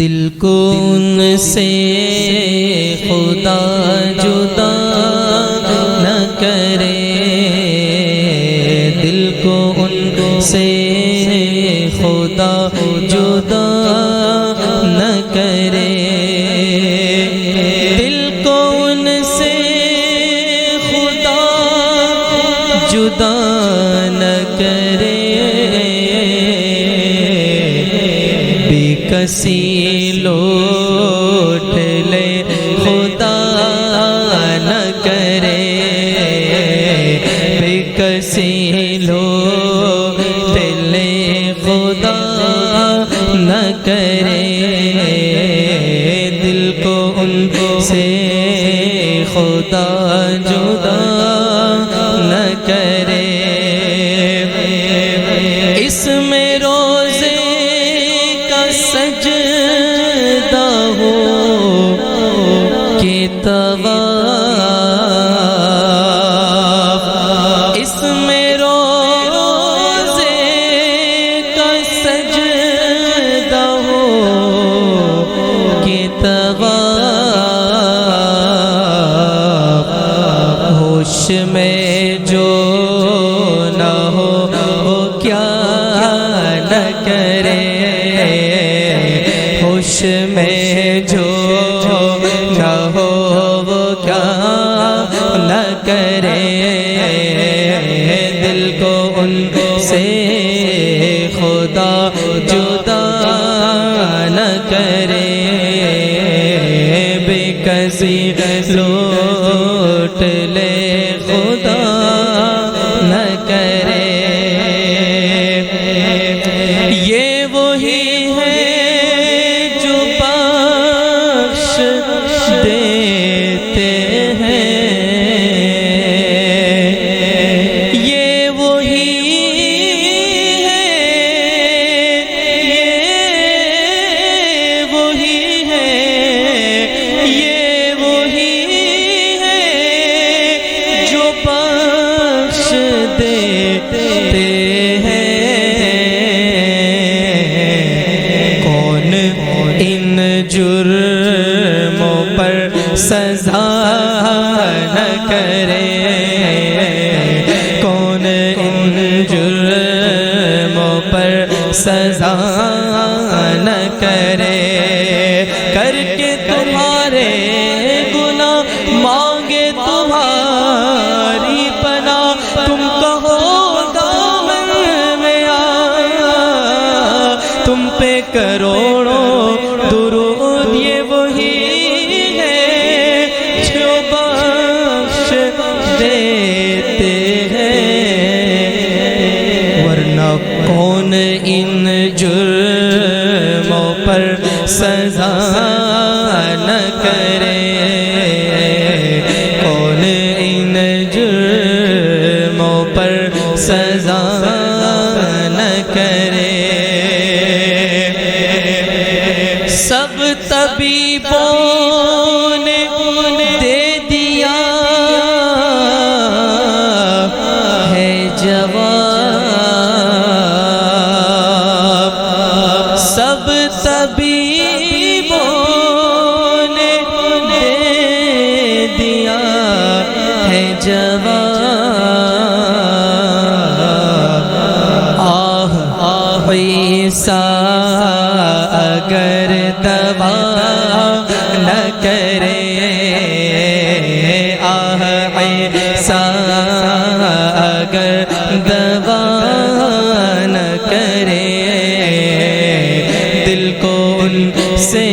دل کو ان سے خدا جدا نہ کرے، دل کو ان سے خدا جدا نہ کرے، دل کو ان سے خدا جدا نہ کرے، بے کسی لوٹ لے خدا نہ کرے، بے کسی لوٹ لے خدا نہ کرے، دل کو ان سے خدا جدا نہ کرے، اس میں روزے کا سجدہ ہو کہ طواف، اس میں روزے کا سجدہ ہو کہ طواف، ہوش میں جو نہ ہو وہ کیا نہ کرے، ہوش میں جو نہ ہو وہ کیا نہ کرے، دل کو ان سے خدا جدا نہ کرے، بے کسی لوٹ لے خدا نہ کرے، یہ وہی ہے جو بخش دیتے ہیں، یہ وہی ہے، یہ وہی ہے، یہ وہی ہے جو بخش دیتے ہیں، کون ان جرموں پر سزا نہ کرے، کون ان جرموں پر سزا نہ کرے، کر کے تمہارے گناہ مانگے تمہاری پناہ، تم کہو دامن میں آیا، تم پہ کروڑوں درود، یہ وہی ہے جو بخش دیتے ہیں، ورنہ کون ان جرموں پر سزا نہ کرے، کون ان جرموں پر سزا نہ کرے، سب طبیبوں نے دے دیا ہے جواب، سب طبیبوں نے دے دیا ہے جواب، آہ آہ عیسیٰ اگر دوا نہ کرے، آہ عیسیٰ اگر دوا نہ کرے، دل کو ان سے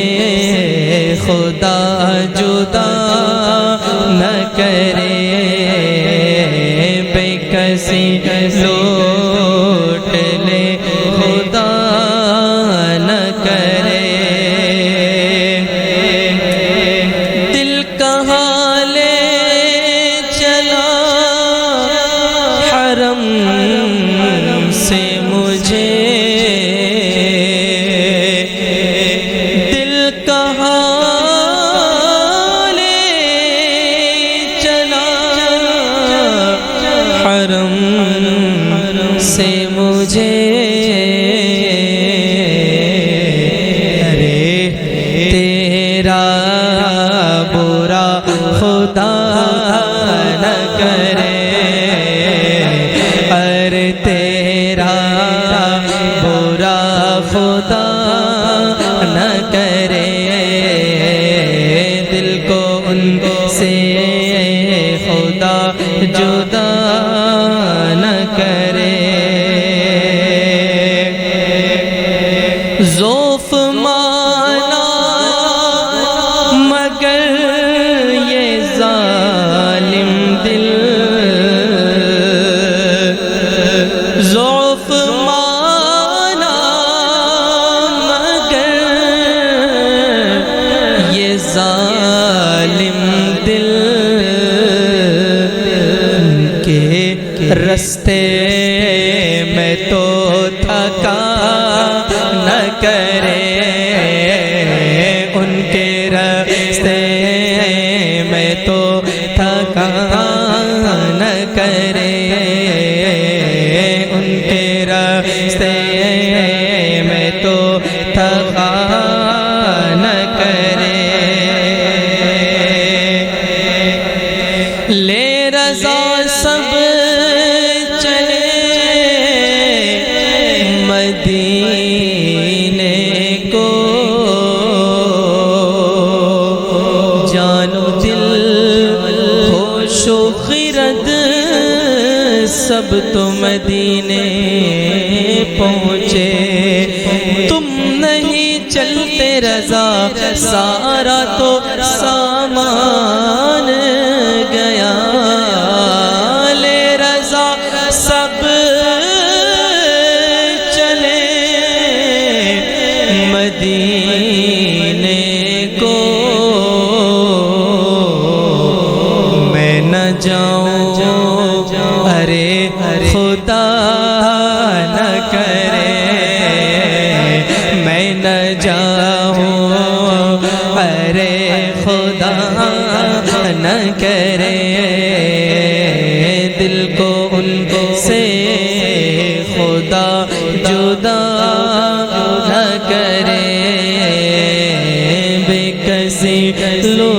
خدا جدا نہ کرے، بے کسی لوٹ لے خدا نہ کرے، دل کہاں لے چلا حرم سے مجھے، دل کہاں لے چلا حرم سے مجھے، ارے مانا مگر یہ ظالم دل، ضعف مانا مگر یہ ظالم دل کے رستے میں تو تھکا نہ کرے، ان کے رستے میں تو تھکا نہ کرے، ان کے رستے میں تو تھکا نہ کرے، لے رضا سب چلے مدینے کو، جان و دل ہوش و خرد سب تو مدینے پہنچے، تم نہیں چلتے رضا سارا تو سامان گیا، لے رضا سب چلے مدینے کو، میں نہ جاؤں ارے خدا نہ کرے، میں نہ جاؤں ارے خدا نہ کرے، دل کو ان سے خدا جدا نہ کرے، بے کسی لو